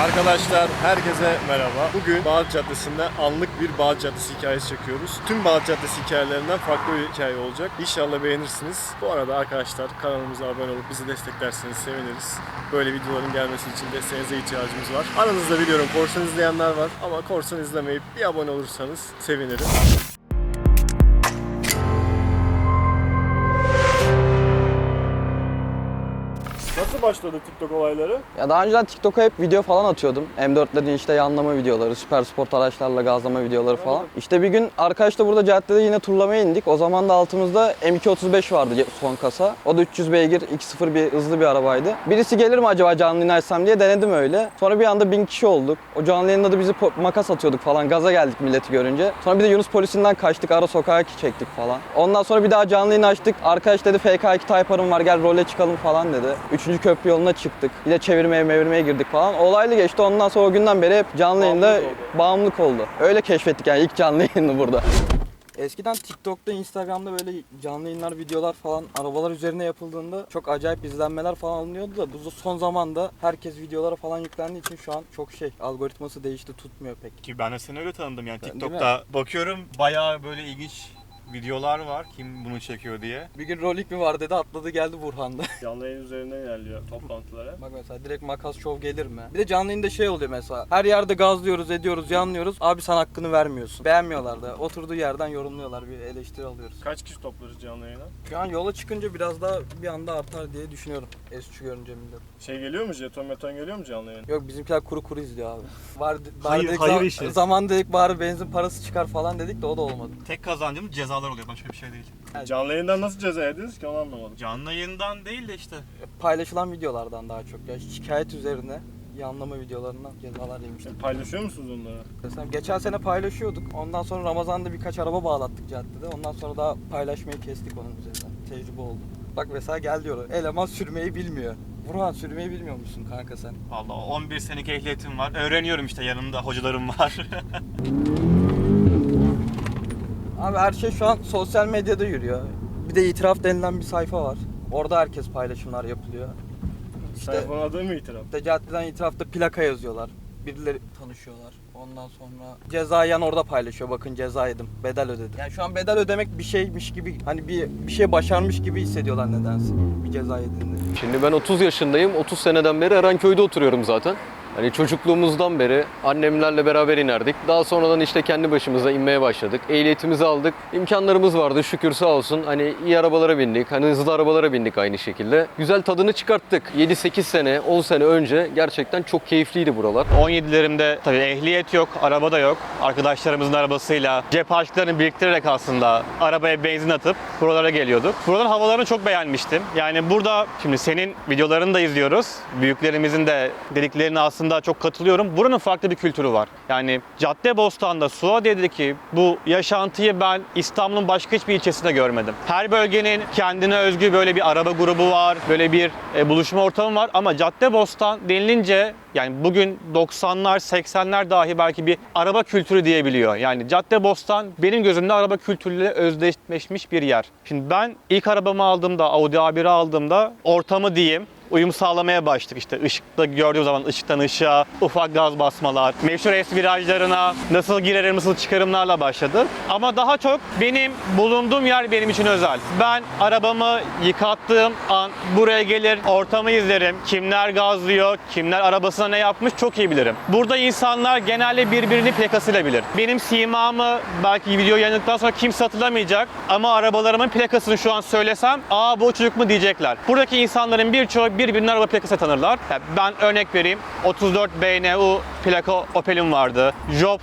Arkadaşlar herkese merhaba. Bugün Bağdat Caddesi'nde anlık bir Bağdat Caddesi hikayesi çekiyoruz. Tüm Bağdat Caddesi hikayelerinden farklı bir hikaye olacak. İnşallah beğenirsiniz. Bu arada arkadaşlar kanalımıza abone olup bizi desteklerseniz seviniriz. Böyle videoların gelmesi için desteğinize ihtiyacımız var. Aranızda biliyorum korsan izleyenler var ama korsan izlemeyip bir abone olursanız sevinirim. Nasıl başladı TikTok olayları? Ya daha önceden TikTok'a hep video falan atıyordum. M4'lerin işte yanlama videoları, süper sport araçlarla gazlama videoları falan. İşte bir gün arkadaşla burada caddede yine turlamaya indik. O zaman da altımızda M235 vardı son kasa. O da 300 beygir 2.0 bir hızlı bir arabaydı. Birisi gelir mi acaba canlı yayın açsam diye denedim öyle. Sonra bir anda 1000 kişi olduk. O canlı yayında da bizi makas atıyorduk falan. Gaza geldik milleti görünce. Sonra bir de Yunus polisinden kaçtık. Ara sokağa çektik falan. Ondan sonra bir daha canlı yayın açtık. Arkadaş dedi FK2 Type-R'ım var gel role çıkalım falan dedi. 3. köprü yoluna çıktık. Bir de çevirmeye girdik falan. Olaylı geçti. Ondan sonra o günden beri hep canlı yayında bağımlılık oldu. Öyle keşfettik yani ilk canlı yayını burada. Eskiden TikTok'ta, Instagram'da böyle canlı yayınlar, videolar falan arabalar üzerine yapıldığında çok acayip izlenmeler falan alınıyordu da bu son zamanda herkes videolara falan yüklendiği için şu an çok algoritması değişti, tutmuyor pek. Ki ben de seni öyle tanıdım yani TikTok'ta bakıyorum bayağı böyle ilginç videolar var kim bunu çekiyor diye. Bir gün rolik mi var dedi atladı geldi Burhan'da. Canlı yayın üzerinden ilerliyor toplantılara. Bak mesela direkt makas şov gelir mi? Bir de canlı yayında oluyor mesela. Her yerde gazlıyoruz, ediyoruz, yanlıyoruz. Abi sen hakkını vermiyorsun. Beğenmiyorlar da. Oturduğu yerden yorumluyorlar. Bir eleştiri alıyoruz. Kaç kişi toplarız canlı yayına? Şu an yola çıkınca biraz daha bir anda artar diye düşünüyorum. S3 görünce millet. Şey geliyor mu? Jeton geliyor mu canlı yayın? Yok bizimkiler kuru izliyor abi. Hayır işi. Zaman dedik bari benzin parası çıkar falan dedik de o da olmadı. Tek kazancımız cezalar oluyor başka bir şey değil. Canlı yayından nasıl ceza yediniz ki onu anlamadım. Canlı yayından değil de işte. Paylaşılan videolardan daha çok ya şikayet üzerine yanlama videolarından cezalar yemiştik. Paylaşıyor musunuz onları? Mesela geçen sene paylaşıyorduk. Ondan sonra Ramazan'da birkaç araba bağlattık caddede. Ondan sonra daha paylaşmayı kestik onun üzerinden. Tecrübe oldu. Bak mesela gel diyor. Eleman sürmeyi bilmiyor. Burhan sürmeyi bilmiyor musun kanka sen? Vallahi 11 senelik ehliyetim var. Öğreniyorum işte yanımda hocalarım var. Abi her şey şu an sosyal medyada yürüyor. Bir de itiraf denilen bir sayfa var. Orada herkes paylaşımlar yapılıyor. Sayfanın adı mı itiraf? İşte caddeden itirafta plaka yazıyorlar. Birileri tanışıyorlar. Ondan sonra ceza yiyen orada paylaşıyor. Bakın ceza yedim. Bedel ödedim. Yani şu an bedel ödemek bir şeymiş gibi hani bir şey başarmış gibi hissediyorlar nedense. Bir ceza yediğinde. Şimdi ben 30 yaşındayım. 30 seneden beri Erenköy'de oturuyorum zaten. Hani çocukluğumuzdan beri annemlerle beraber inerdik. Daha sonradan işte kendi başımıza inmeye başladık. Ehliyetimizi aldık. İmkanlarımız vardı şükür sağ olsun. Hani iyi arabalara bindik. Hani hızlı arabalara bindik aynı şekilde. Güzel tadını çıkarttık. 7-8 sene, 10 sene önce gerçekten çok keyifliydi buralar. 17'lerimde tabii ehliyet yok, araba da yok. Arkadaşlarımızın arabasıyla cep harçlıklarını biriktirerek aslında arabaya benzin atıp buralara geliyorduk. Buraların havalarını çok beğenmiştim. Yani burada şimdi senin videolarını da izliyoruz. Büyüklerimizin de dediklerini aslında çok katılıyorum. Buranın farklı bir kültürü var. Yani Caddebostan'da, Suadiye'deki bu yaşantıyı ben İstanbul'un başka hiçbir ilçesinde görmedim. Her bölgenin kendine özgü böyle bir araba grubu var, böyle bir buluşma ortamı var ama Caddebostan denilince yani bugün 90'lar, 80'ler dahi belki bir araba kültürü diyebiliyor. Yani Caddebostan benim gözümde araba kültürüyle özdeşleşmiş bir yer. Şimdi ben ilk arabamı aldığımda, Audi A1'i aldığımda ortamı diyeyim, uyum sağlamaya başladık işte ışıkta gördüğüm zaman ışıktan ışığa, ufak gaz basmalar, meşhur es virajlarına nasıl girerim, nasıl çıkarımlarla başladı. Ama daha çok benim bulunduğum yer benim için özel. Ben arabamı yıkattığım an buraya gelir, ortamı izlerim. Kimler gazlıyor, kimler arabasına ne yapmış çok iyi bilirim. Burada insanlar genelde birbirini plakasıyla bilir. Benim simamı belki video yayınladıktan sonra kimse hatırlamayacak ama arabalarımın plakasını şu an söylesem aa bu çocuk mu diyecekler. Buradaki insanların birçoğu birbirinin araba plakası tanırlar. Yani ben örnek vereyim. 34 BNU plaka Opel'im vardı. Job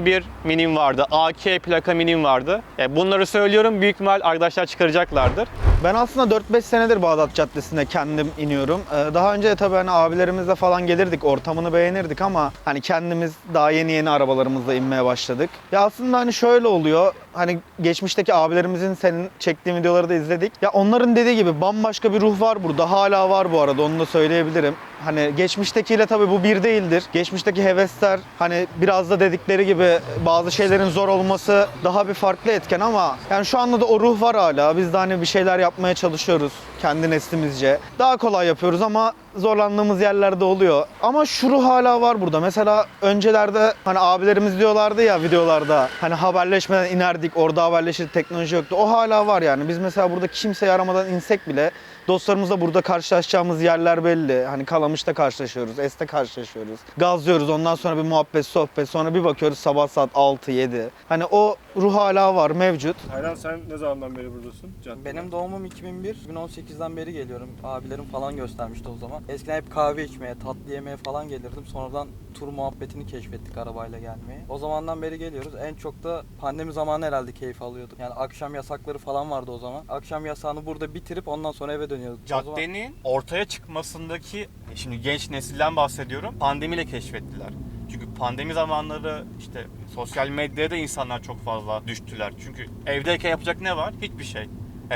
01 Mini'm vardı. AK plaka Mini'm vardı. Yani bunları söylüyorum. Büyük ihtimal arkadaşlar çıkaracaklardır. Ben aslında 4-5 senedir Bağdat Caddesi'nde kendim iniyorum. Daha önce de tabii hani abilerimizle falan gelirdik, ortamını beğenirdik ama hani kendimiz daha yeni arabalarımızla inmeye başladık. Ya aslında hani şöyle oluyor, hani geçmişteki abilerimizin senin çektiğin videoları da izledik. Ya onların dediği gibi bambaşka bir ruh var burada, hala var bu arada onu da söyleyebilirim. Hani geçmiştekiyle tabii bu bir değildir. Geçmişteki hevesler hani biraz da dedikleri gibi bazı şeylerin zor olması daha bir farklı etken ama yani şu anda da o ruh var hala. Biz de hani bir şeyler yapmaya çalışıyoruz kendi neslimizce. Daha kolay yapıyoruz ama zorlandığımız yerlerde oluyor. Ama şu ruh hala var burada. Mesela öncelerde hani abilerimiz diyorlardı ya videolarda hani haberleşmeden inerdik, orada haberleşirdik, teknoloji yoktu. O hala var yani. Biz mesela burada kimseyi aramadan insek bile dostlarımızla burada karşılaşacağımız yerler belli. Hani Kalamış'ta karşılaşıyoruz, Es'te karşılaşıyoruz. Gazlıyoruz, ondan sonra bir muhabbet, sohbet. Sonra bir bakıyoruz sabah saat 6-7. Hani o ruh hala var, mevcut. Aynen, sen ne zamandan beri buradasın? Caddede. Benim doğumum 2001. 2018'den beri geliyorum. Abilerim falan göstermişti o zaman. Eskiden hep kahve içmeye, tatlı yemeye falan gelirdim. Sonradan tur muhabbetini keşfettik arabayla gelmeyi. O zamandan beri geliyoruz. En çok da pandemi zamanı herhalde keyif alıyorduk. Yani akşam yasakları falan vardı o zaman. Akşam yasağını burada bitirip ondan sonra eve dönüyorduk. O zaman... Caddenin ortaya çıkmasındaki, şimdi genç nesilden bahsediyorum, pandemiyle keşfettiler. Çünkü pandemi zamanları işte sosyal medyada insanlar çok fazla düştüler. Çünkü evdeyken yapacak ne var? Hiçbir şey.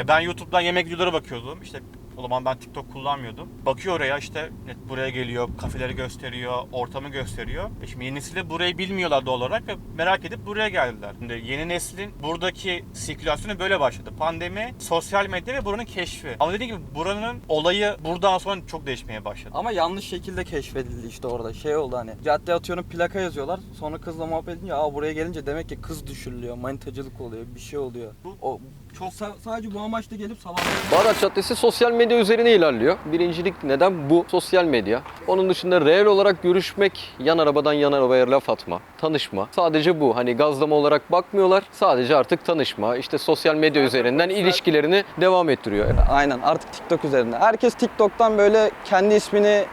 Ben YouTube'dan yemek videolara bakıyordum. İşte o zaman ben TikTok kullanmıyordum. Bakıyor oraya, işte buraya geliyor, kafeleri gösteriyor, ortamı gösteriyor. Şimdi yeni nesil de burayı bilmiyorlar doğal olarak ve merak edip buraya geldiler. Şimdi yeni neslin buradaki sirkülasyonu böyle başladı. Pandemi, sosyal medya ve buranın keşfi. Ama dediğim gibi buranın olayı buradan sonra çok değişmeye başladı. Ama yanlış şekilde keşfedildi işte orada. Şey oldu hani. Cadde atıyorum, plaka yazıyorlar. Sonra kızla muhabbet edince buraya gelince demek ki kız düşürülüyor, manitacılık oluyor, bir şey oluyor. O çok sadece bu amaçla gelip sabahları... Bağdat Caddesi sosyal medya üzerine ilerliyor. Birincilik neden? Bu sosyal medya. Onun dışında reel olarak görüşmek, yan arabadan yan arabaya laf atma, tanışma. Sadece bu. Hani gazlama olarak bakmıyorlar. Sadece artık tanışma. İşte sosyal medya üzerinden ilişkilerini devam ettiriyor. Aynen, artık TikTok üzerinde. Herkes TikTok'tan böyle kendi ismini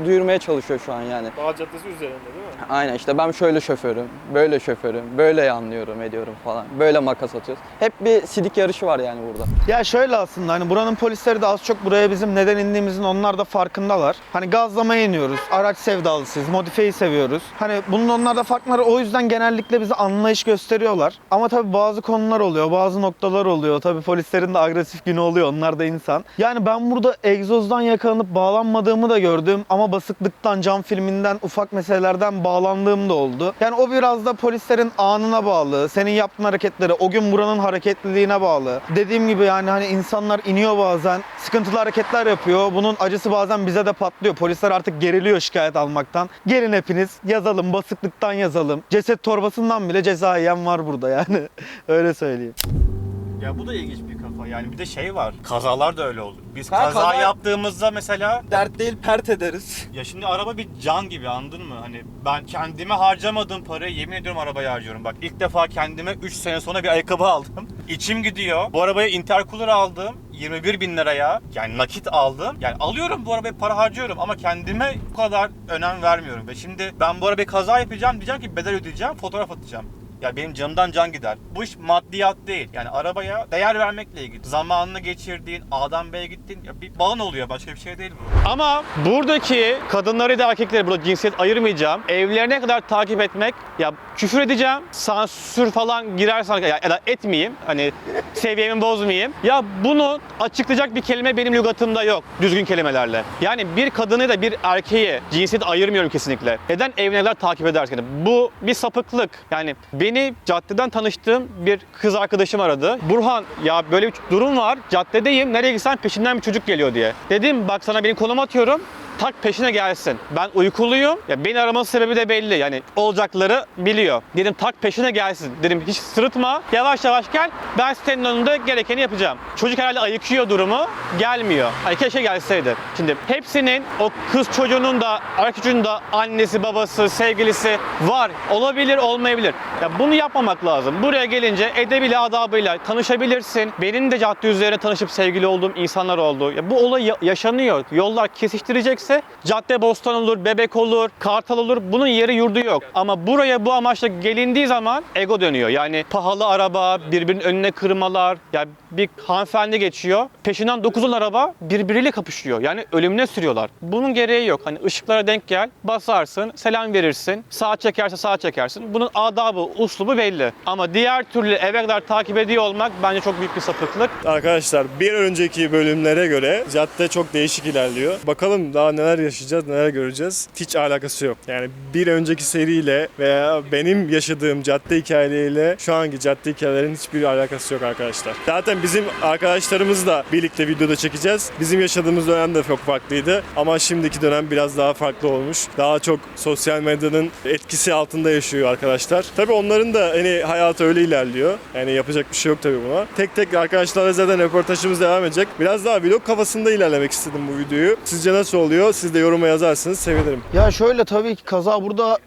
duyurmaya çalışıyor şu an yani. Bağdat Caddesi üzerinde değil mi? Aynen, işte ben şöyle şoförüm, böyle şoförüm, böyle anlıyorum, ediyorum falan. Böyle makas atıyoruz. Hep bir sidik yarışı var yani burada. Ya şöyle aslında hani buranın polisleri de az çok buraya bizim neden indiğimizin onlar da farkındalar. Hani gazlamaya iniyoruz, araç sevdalısıyız, modifiyeyi seviyoruz. Hani bunun onlarda farkları, o yüzden genellikle bize anlayış gösteriyorlar. Ama tabii bazı konular oluyor, bazı noktalar oluyor. Tabii polislerin de agresif günü oluyor, onlar da insan. Yani ben burada egzozdan yakalanıp bağlanmadığımı da gördüm ama basıklıktan, cam filminden, ufak meselelerden bağlandığım da oldu. Yani o biraz da polislerin anına bağlı, senin yaptığın hareketleri, o gün buranın hareketliliğine bağlı. Dediğim gibi yani hani insanlar iniyor bazen, sıkıntılı hareketler yapıyor. Bunun acısı bazen bize de patlıyor. Polisler artık geriliyor şikayet almaktan. Gelin hepiniz yazalım, basıklıktan yazalım. Ceset torbasından bile ceza yiyen var burada yani. Öyle söyleyeyim. Ya bu da ilginç bir kafa. Yani bir de şey var. Kazalar da öyle olur. Biz Ha, kaza kaza- yaptığımızda mesela Dert değil, pert ederiz. ya şimdi araba bir can gibi, anladın mı? Hani ben kendime harcamadığım parayı yemin ediyorum arabaya harcıyorum. Bak ilk defa kendime 3 sene sonra bir ayakkabı aldım. İçim gidiyor. Bu arabaya intercooler aldım. 21 bin liraya. Yani nakit aldım. Yani alıyorum bu arabaya, para harcıyorum ama kendime bu kadar önem vermiyorum. Ve şimdi ben bu arabaya kaza yapacağım, diyeceğim ki bedel ödeyeceğim, fotoğraf atacağım. Ya benim canımdan can gider. Bu iş maddiyat değil. Yani arabaya değer vermekle ilgili. Zamanını geçirdiğin, A'dan B'ye gittiğin ya bir bağın oluyor. Başka bir şey değil bu. Ama buradaki kadınları da erkekleri, burada cinsiyet ayırmayacağım. Evlerine kadar takip etmek, ya küfür edeceğim, sansür falan girersen ya da etmeyeyim. Hani seviyemi bozmayayım. Ya bunu açıklayacak bir kelime benim lügatımda yok. Düzgün kelimelerle. Yani bir kadını da bir erkeği cinsiyet ayırmıyorum kesinlikle. Neden evine kadar takip edersin? Bu bir sapıklık. Yani beni caddeden tanıştığım bir kız arkadaşım aradı. Burhan, ya böyle bir durum var. Caddedeyim. Nereye gitsen peşinden bir çocuk geliyor diye. Dedim bak sana benim konum atıyorum. Tak peşine gelsin. Ben uykuluyum. Ya beni araması sebebi de belli. Yani olacakları biliyor. Dedim tak peşine gelsin. Dedim hiç sırıtma. Yavaş yavaş gel. Ben senin önünde gerekeni yapacağım. Çocuk herhalde ayıkıyor durumu. Gelmiyor. Hani keşke gelseydi. Şimdi hepsinin, o kız çocuğunun da erkek çocuğunun da annesi, babası, sevgilisi var. Olabilir, olmayabilir. Ya bunu yapmamak lazım. Buraya gelince edebiyle, adabıyla tanışabilirsin. Benim de cadde üzerine tanışıp sevgili olduğum insanlar oldu. Ya bu olay yaşanıyor. Yollar kesiştireceksin. Cadde Bostan olur, Bebek olur, Kartal olur. Bunun yeri yurdu yok. Ama buraya bu amaçla gelindiği zaman ego dönüyor. Yani pahalı araba, birbirinin önüne kırmalar. Yani bir hanımefendi geçiyor. Peşinden 9'un araba birbiriyle kapışıyor. Yani ölümüne sürüyorlar. Bunun gereği yok. Hani ışıklara denk gel, basarsın, selam verirsin. Sağa çekerse sağa çekersin. Bunun adabı, uslubu belli. Ama diğer türlü eve kadar takip ediyor olmak bence çok büyük bir sapıklık. Arkadaşlar bir önceki bölümlere göre cadde çok değişik ilerliyor. Bakalım daha neler yaşayacağız, neler göreceğiz hiç alakası yok. Yani bir önceki seriyle veya benim yaşadığım cadde hikayeleriyle şu anki cadde hikayelerin hiçbir alakası yok arkadaşlar. Zaten bizim arkadaşlarımızla birlikte videoda çekeceğiz. Bizim yaşadığımız dönem de çok farklıydı ama şimdiki dönem biraz daha farklı olmuş. Daha çok sosyal medyanın etkisi altında yaşıyor arkadaşlar. Tabii onların da hani hayatı öyle ilerliyor. Yani yapacak bir şey yok tabii buna. Tek tek arkadaşlarla zaten röportajımız devam edecek. Biraz daha vlog kafasında ilerlemek istedim bu videoyu. Sizce nasıl oluyor? Siz de yoruma yazarsanız sevinirim. Ya şöyle, tabii ki kaza burada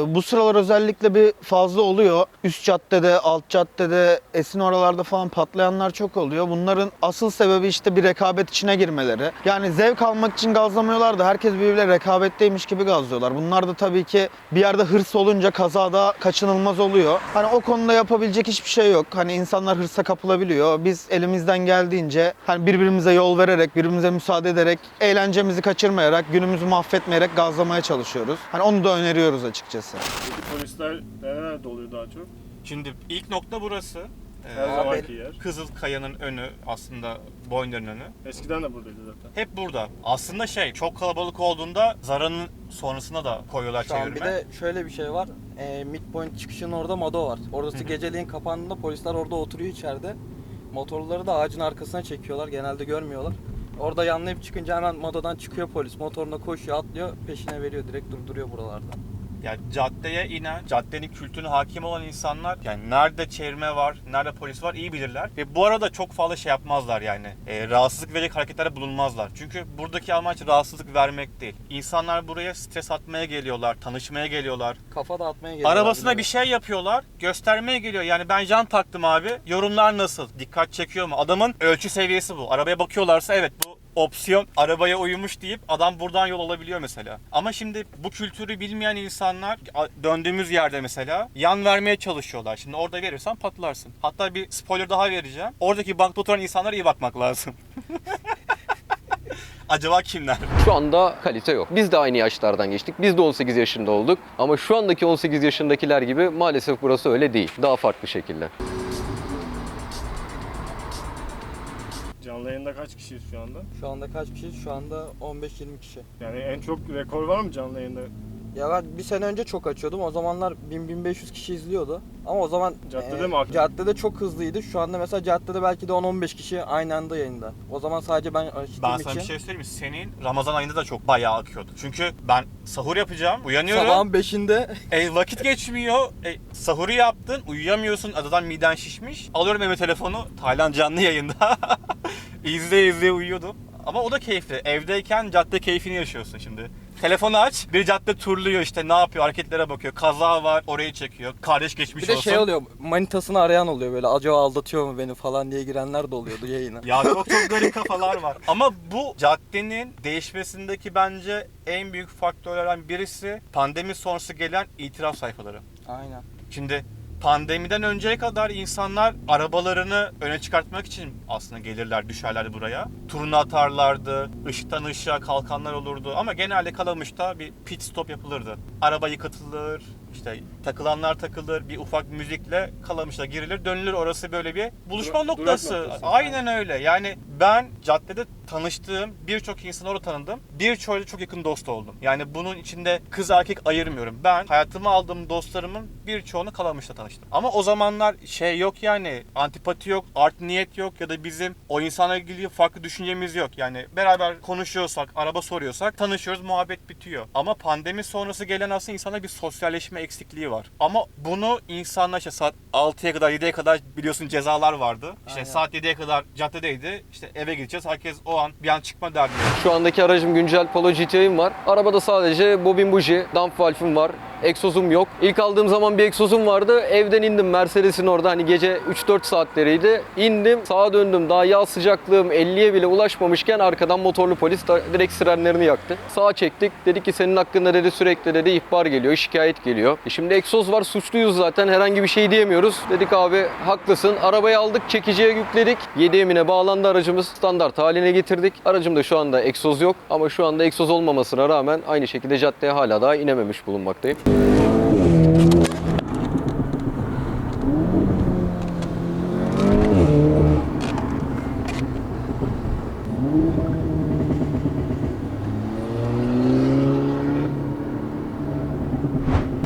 bu sıralar özellikle bir fazla oluyor. Üst caddede, alt caddede, Esin oralarda falan patlayanlar çok oluyor. Bunların asıl sebebi işte bir rekabet içine girmeleri. Yani zevk almak için gazlamıyorlar da herkes birbiriyle rekabetteymiş gibi gazlıyorlar. Bunlar da tabii ki bir yerde hırs olunca kazada kaçınılmaz oluyor. Hani o konuda yapabilecek hiçbir şey yok. Hani insanlar hırsa kapılabiliyor. Biz elimizden geldiğince hani birbirimize yol vererek, birbirimize müsaade ederek, eğlencemizi kaçırmayarak, günümüzü mahvetmeyerek gazlamaya çalışıyoruz. Hani onu da öneriyoruz açıkçası. Peki polisler nerede oluyor daha çok? Şimdi ilk nokta burası. Her zamanki yer. Kızılkaya'nın önü, aslında Boyner'ın önü. Eskiden de buradaydı zaten. Hep burada. Aslında çok kalabalık olduğunda Zara'nın sonrasına da koyuyorlar Şu an çevirme. bir de şöyle bir şey var. Midpoint çıkışının orada Mado var. Orası geceliğin kapandığında polisler orada oturuyor içeride. Motorları da ağacın arkasına çekiyorlar. Genelde görmüyorlar. Orada yanlayıp çıkınca hemen Mado'dan çıkıyor polis. Motoruna koşuyor, atlıyor, peşine veriyor. Direkt durduruyor buralarda. Yani caddeye inen, caddenin kültürüne hakim olan insanlar yani nerede çevirme var, nerede polis var iyi bilirler. Ve bu arada çok fazla şey yapmazlar yani. Rahatsızlık verecek hareketlerde bulunmazlar. Çünkü buradaki amaç rahatsızlık vermek değil. İnsanlar buraya stres atmaya geliyorlar, tanışmaya geliyorlar. Kafa dağıtmaya geliyor. Arabasına bir şey yapıyorlar, göstermeye geliyor. Yani ben jant taktım abi, yorumlar nasıl? Dikkat çekiyor mu? Adamın ölçü seviyesi bu. Arabaya bakıyorlarsa evet bu opsiyon arabaya uyumuş deyip adam buradan yol alabiliyor mesela. Ama şimdi bu kültürü bilmeyen insanlar döndüğümüz yerde mesela yan vermeye çalışıyorlar. Şimdi orada verirsen patlarsın. Hatta bir spoiler daha vereceğim. Oradaki bankta oturan insanlara iyi bakmak lazım. Acaba kimler? Şu anda kalite yok. Biz de aynı yaşlardan geçtik. Biz de 18 yaşında olduk. Ama şu andaki 18 yaşındakiler gibi maalesef burası öyle değil. Daha farklı şekilde. Canlı yayında kaç kişiyiz şu anda? Şu anda kaç kişiyiz? Şu anda 15-20 kişi. Yani en çok rekor var mı canlı yayında? Ya ben bir sene önce çok açıyordum. O zamanlar 1000-1500 kişi izliyordu. Ama o zaman Caddede mi aktif? caddede çok hızlıydı. Şu anda mesela caddede belki de 10-15 kişi aynı anda yayında. O zaman sadece ben açtığım Ben için. sana bir şey söyleyeyim mi? Senin Ramazan ayında da çok bayağı akıyordu. Çünkü ben sahur yapacağım, uyanıyorum. Sabahın 5'inde Vakit geçmiyor. Sahuru yaptın, uyuyamıyorsun. Adadan miden şişmiş. Alıyorum elime telefonu. Tayland canlı yayında. izleye uyuyordum. Ama o da keyifli. Evdeyken cadde keyfini yaşıyorsun şimdi. Telefonu aç, bir cadde turluyor işte ne yapıyor, hareketlere bakıyor. Kaza var, orayı çekiyor. Kardeş geçmiş bir de olsun. şey oluyor. Manitasını arayan oluyor böyle. Acaba aldatıyor mu beni falan diye girenler de oluyordu yayına. Ya çok garip kafalar var. Ama bu caddenin değişmesindeki bence en büyük faktörlerden birisi pandemi sonrası gelen itiraf sayfaları. Aynen. Şimdi pandemiden önceye kadar insanlar arabalarını öne çıkartmak için aslında gelirler, düşerlerdi buraya. Turunu atarlardı, ışıktan ışığa kalkanlar olurdu ama genelde Kalamış'ta bir pit stop yapılırdı. Araba yıkatılır, işte takılanlar takılır, bir ufak müzikle Kalamış'a girilir, dönülür. Orası böyle bir buluşma Durak noktası. noktası. Aynen öyle. Yani ben caddede tanıştığım birçok insanı orada tanıdım. Birçoğuyla çok yakın dost oldum. Yani bunun içinde kız erkek ayırmıyorum. Ben hayatıma aldığım dostlarımın birçoğunu Kalamış'ta tanıştım. Ama o zamanlar şey yok yani, antipati yok, art niyet yok ya da bizim o insanla ilgili farklı düşüncemiz yok. Yani beraber konuşuyorsak, araba soruyorsak tanışıyoruz, muhabbet bitiyor. Ama pandemi sonrası gelen aslında insana bir sosyalleşme eksikliği var. Ama bunu insanlar işte saat 6'ya kadar 7'ye kadar biliyorsun cezalar vardı. İşte Aynen. saat 7'ye kadar caddedeydi. İşte eve gideceğiz. Herkes o an bir an çıkma derdi. Şu andaki aracım güncel Polo GTI'm var. Arabada sadece bobin buji, dump valve'im var. Egzozum yok. İlk aldığım zaman bir egzozum vardı. Evden indim Mercedes'in orada hani gece 3-4 saatleriydi. İndim, sağa döndüm. Daha yağ sıcaklığım 50'ye bile ulaşmamışken arkadan motorlu polis direkt sirenlerini yaktı. Sağa çektik. Dedi ki senin hakkında dedi sürekli dedi ihbar geliyor, şikayet geliyor. Şimdi egzoz var, suçluyuz zaten. Herhangi bir şey diyemiyoruz. Dedik abi haklısın. Arabayı aldık, çekiciye yükledik. 7 emine bağlandı aracımız. Standart haline getirdik. Aracımda şu anda egzoz yok ama şu anda egzoz olmamasına rağmen aynı şekilde caddeye hala daha inememiş bulunmaktayım.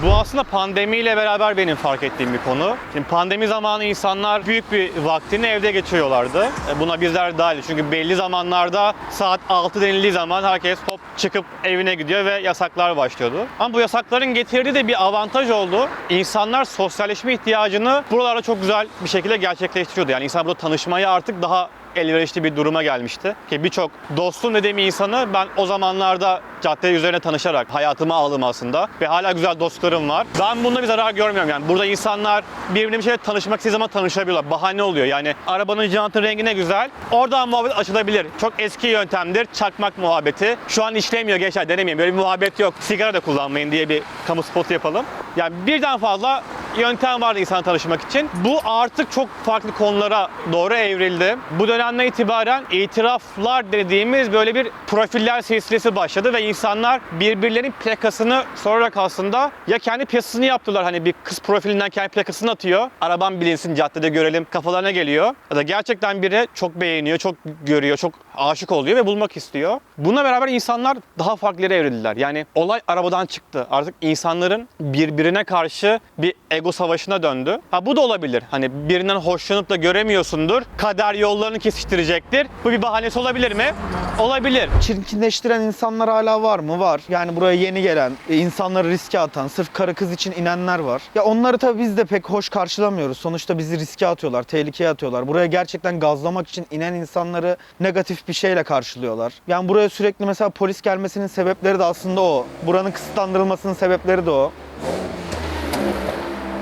Bu aslında pandemiyle beraber benim fark ettiğim bir konu. Şimdi pandemi zamanı insanlar büyük bir vaktini evde geçiriyorlardı. Buna bizler dahil. Çünkü belli zamanlarda saat 6 denildiği zaman herkes hop çıkıp evine gidiyor ve yasaklar başlıyordu. Ama bu yasakların getirdiği de bir avantaj oldu. İnsanlar sosyalleşme ihtiyacını buralarda çok güzel bir şekilde gerçekleştiriyordu. Yani insan burada tanışmaya artık daha elverişli bir duruma gelmişti. Ki birçok dostum dediğim insanı ben o zamanlarda cadde üzerine tanışarak hayatıma aldım aslında. Ve hala güzel dostlarım var. Ben bunda bir zarar görmüyorum yani. Burada insanlar birbirine bir şeyle tanışmak istediği zaman tanışabiliyorlar. Bahane oluyor yani. Arabanın jantın rengi ne güzel. Oradan muhabbet açılabilir. Çok eski yöntemdir. Çakmak muhabbeti. Şu an işlemiyor gençler, denemeyin. Böyle bir muhabbet yok. Sigara da kullanmayın diye bir kamu spotu yapalım. Yani birden fazla yöntem vardı insan tanışmak için. Bu artık çok farklı konulara doğru evrildi. Bu dönemden itibaren itiraflar dediğimiz böyle bir profiller silsilesi başladı ve insanlar birbirlerinin plakasını sorarak aslında ya kendi piyasasını yaptılar. Hani bir kız profilinden kendi plakasını atıyor. Arabam bilinsin, caddede görelim kafalarına geliyor. Ya da gerçekten biri çok beğeniyor, çok görüyor, çok aşık oluyor ve bulmak istiyor. Bununla beraber insanlar daha farklı yere evrildiler. Yani olay arabadan çıktı. Artık insanların birbirine karşı bir ego savaşına döndü. Ha bu da olabilir. Hani birinden hoşlanıp da göremiyorsundur. Kader yollarını kesiştirecektir. Bu bir bahanesi olabilir mi? Olabilir. Çirkinleştiren insanlar hala var mı? Var. Yani buraya yeni gelen, insanları riske atan, sırf karı kız için inenler var. Ya onları tabii biz de pek hoş karşılamıyoruz. Sonuçta bizi riske atıyorlar, tehlikeye atıyorlar. Buraya gerçekten gazlamak için inen insanları negatif bir şeyle karşılıyorlar. Yani buraya sürekli mesela polis gelmesinin sebepleri de aslında o. Buranın kısıtlandırılmasının sebepleri de o.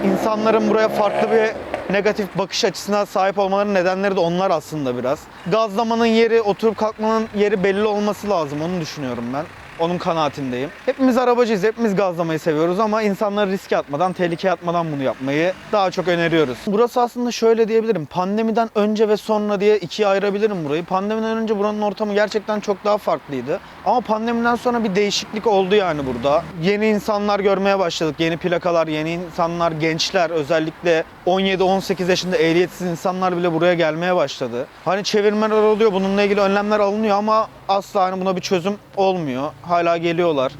İnsanların buraya farklı bir negatif bakış açısına sahip olmalarının nedenleri de onlar aslında biraz. Gazlamanın yeri, oturup kalkmanın yeri belli olması lazım. Onu düşünüyorum ben. Onun kanaatindeyim. Hepimiz arabacıyız, hepimiz gazlamayı seviyoruz ama insanları riske atmadan, tehlikeye atmadan bunu yapmayı daha çok öneriyoruz. Burası aslında şöyle diyebilirim. Pandemiden önce ve sonra diye ikiye ayırabilirim burayı. Pandemiden önce buranın ortamı gerçekten çok daha farklıydı. Ama pandemiden sonra bir değişiklik oldu yani burada. Yeni insanlar görmeye başladık. Yeni plakalar, yeni insanlar, gençler, özellikle 17-18 yaşında ehliyetsiz insanlar bile buraya gelmeye başladı. Hani çevirmeler oluyor, bununla ilgili önlemler alınıyor ama asla hani buna bir çözüm olmuyor. Hala geliyorlar.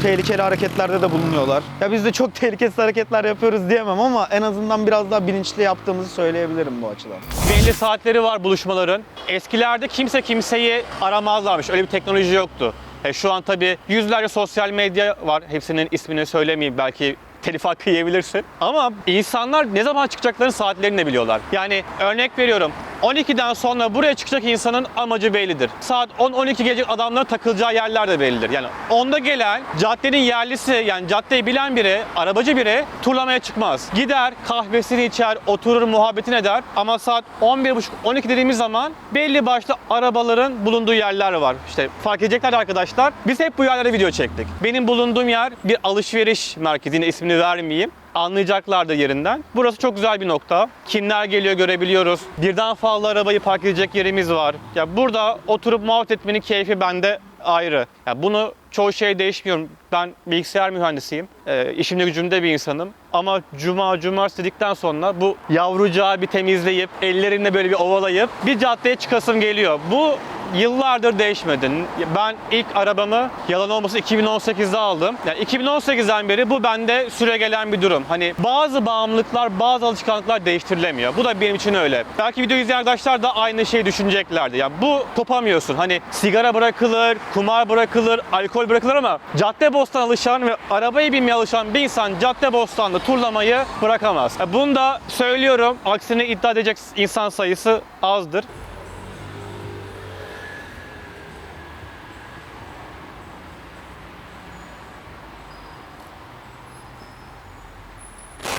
Tehlikeli hareketlerde de bulunuyorlar. Ya biz de çok tehlikesiz hareketler yapıyoruz diyemem ama en azından biraz daha bilinçli yaptığımızı söyleyebilirim bu açıdan. Belli saatleri var buluşmaların. Eskilerde kimse kimseyi aramazlarmış. Öyle bir teknoloji yoktu. Şu an tabii yüzlerce sosyal medya var. Hepsinin ismini söylemeyeyim, belki telif hakkı yiyebilirsin. Ama insanlar ne zaman çıkacaklarını saatlerini de biliyorlar. Yani örnek veriyorum. 12'den sonra buraya çıkacak insanın amacı bellidir. Saat 10-12 gelecek adamların takılacağı yerler de bellidir. Yani 10'da gelen caddenin yerlisi, yani caddeyi bilen biri, arabacı biri turlamaya çıkmaz. Gider, kahvesini içer, oturur, muhabbetini eder. Ama saat 11.30-12 dediğimiz zaman belli başlı arabaların bulunduğu yerler var. İşte fark edecekler arkadaşlar. Biz hep bu yerlere video çektik. Benim bulunduğum yer bir alışveriş merkezi. Yine ismini vermeyeyim. Anlayacaklardır yerinden. Burası çok güzel bir nokta. Kimler geliyor görebiliyoruz. Birden fazla arabayı park edecek yerimiz var. Ya burada oturup muhabbet etmenin keyfi bende ayrı. Ya bunu çoğu şey değişmiyorum. Ben bilgisayar mühendisiyim. İşimde gücümde bir insanım. Ama cumartesi dedikten sonra bu yavrucağı bir temizleyip, ellerimle böyle bir ovalayıp bir caddeye çıkasım geliyor. Bu yıllardır değişmedi. Ben ilk arabamı yalan olmasın 2018'de aldım. Yani 2018'den beri bu bende süregelen bir durum. Hani bazı bağımlılıklar, bazı alışkanlıklar değiştirilemiyor. Bu da benim için öyle. Belki video izleyen arkadaşlar da aynı şeyi düşüneceklerdi. Yani bu kopamıyorsun. Hani sigara bırakılır, kumar bırakılır, alkol bırakılır ama Caddebostan alışan ve arabaya binmeye alışan bir insan Caddebostan'da turlamayı bırakamaz. Bunu da söylüyorum. Aksine iddia edecek insan sayısı azdır.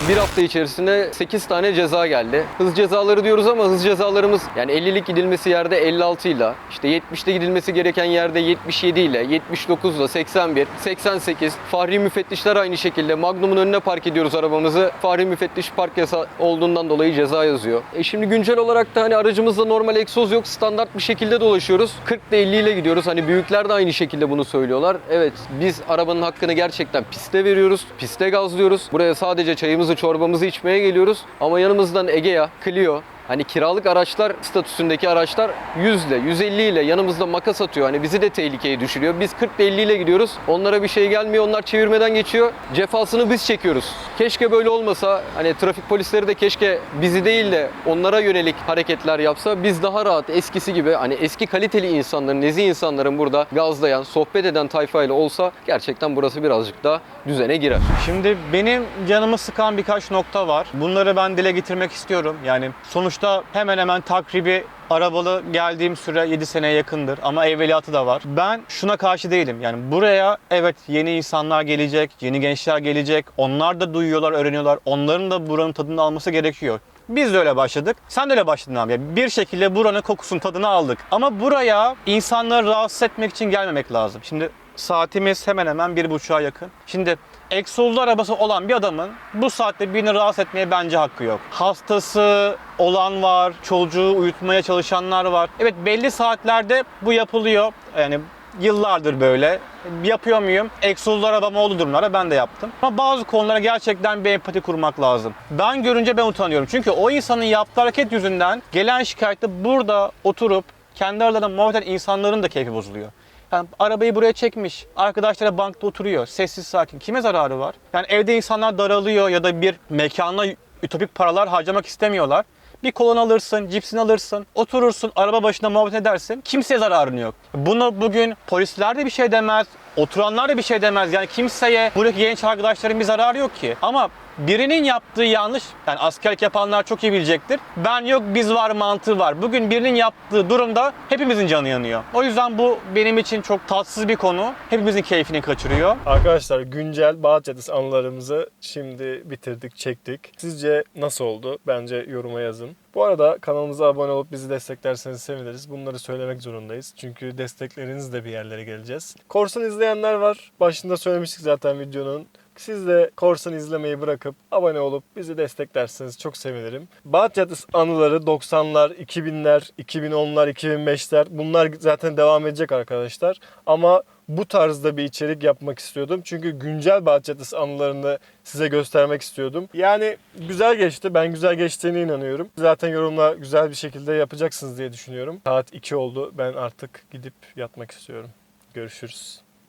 Bir hafta içerisinde 8 tane ceza geldi. Hız cezaları diyoruz ama hız cezalarımız yani 50'lik gidilmesi yerde 56 ile, işte 70'te gidilmesi gereken yerde 77 ile, 79 ile, 81, 88. Fahri müfettişler aynı şekilde. Magnum'un önüne park ediyoruz arabamızı. Fahri müfettiş park yasağı olduğundan dolayı ceza yazıyor. Şimdi güncel olarak da hani aracımızda normal egzoz yok. Standart bir şekilde dolaşıyoruz. 40 ile 50 ile gidiyoruz. Hani büyükler de aynı şekilde bunu söylüyorlar. Evet, biz arabanın hakkını gerçekten piste veriyoruz. Piste gazlıyoruz. Buraya sadece çayımızı, çorbamızı içmeye geliyoruz. Ama yanımızdan Egea, Clio, Hani kiralık araçlar statüsündeki araçlar 100 ile 150 ile yanımızda makas atıyor. Hani bizi de tehlikeye düşürüyor. Biz 40 ile 50 ile gidiyoruz. Onlara bir şey gelmiyor. Onlar çevirmeden geçiyor. Cefasını biz çekiyoruz. Keşke böyle olmasa. Hani trafik polisleri de keşke bizi değil de onlara yönelik hareketler yapsa. Biz daha rahat eskisi gibi hani eski kaliteli insanların, nezih insanların burada gazlayan, sohbet eden tayfayla olsa gerçekten burası birazcık daha düzene girer. Şimdi benim canımı sıkan birkaç nokta var. Bunları ben dile getirmek istiyorum. Yani sonuçta hemen hemen takribi arabalı geldiğim süre 7 seneye yakındır ama evveliyatı da var. Ben şuna karşı değilim. Yani buraya evet yeni insanlar gelecek, yeni gençler gelecek. Onlar da duyuyorlar, öğreniyorlar. Onların da buranın tadını alması gerekiyor. Biz de öyle başladık. Sen de öyle başladın abi. Bir şekilde buranın kokusunun tadını aldık. Ama buraya insanları rahatsız etmek için gelmemek lazım. Şimdi saatimiz hemen hemen 1.30'a yakın. Şimdi egzozlu arabası olan bir adamın bu saatte birini rahatsız etmeye bence hakkı yok. Hastası olan var, çocuğu uyutmaya çalışanlar var. Evet belli saatlerde bu yapılıyor. Yani yıllardır böyle. Yapıyor muyum? Egzozlu arabam olduğu durumlarda ben de yaptım. Ama bazı konulara gerçekten bir empati kurmak lazım. Ben görünce ben utanıyorum. Çünkü o insanın yaptığı hareket yüzünden gelen şikayette burada oturup kendi aralarında muhabbet eden insanların da keyfi bozuluyor. Yani arabayı buraya çekmiş, arkadaşlara bankta oturuyor, sessiz sakin. Kime zararı var? Yani evde insanlar daralıyor ya da bir mekana ütopik paralar harcamak istemiyorlar. Bir kolan alırsın, cipsini alırsın, oturursun, araba başında muhabbet edersin. Kimseye zararın yok. Bunu bugün polisler de bir şey demez, oturanlar da bir şey demez. Yani kimseye, buradaki genç arkadaşların bir zararı yok ki. Ama birinin yaptığı yanlış, yani askerlik yapanlar çok iyi bilecektir. Ben yok biz var mantığı var. Bugün birinin yaptığı durumda hepimizin canı yanıyor. O yüzden bu benim için çok tatsız bir konu. Hepimizin keyfini kaçırıyor. Arkadaşlar güncel Bağdat Caddesi anılarımızı şimdi bitirdik, çektik. Sizce nasıl oldu? Bence yoruma yazın. Bu arada kanalımıza abone olup bizi desteklerseniz seviniriz. Bunları söylemek zorundayız. Çünkü desteklerinizle bir yerlere geleceğiz. Korsan izleyenler var. Başında söylemiştik zaten videonun. Siz de Korsan izlemeyi bırakıp abone olup bizi desteklerseniz çok sevinirim. Bağdat Caddesi anıları 90'lar, 2000'ler, 2010'lar, 2005'ler bunlar zaten devam edecek arkadaşlar. Ama bu tarzda bir içerik yapmak istiyordum. Çünkü güncel Bağdat Caddesi anılarını size göstermek istiyordum. Yani güzel geçti. Ben güzel geçtiğine inanıyorum. Zaten yorumla güzel bir şekilde yapacaksınız diye düşünüyorum. Saat 2 oldu. Ben artık gidip yatmak istiyorum. Görüşürüz.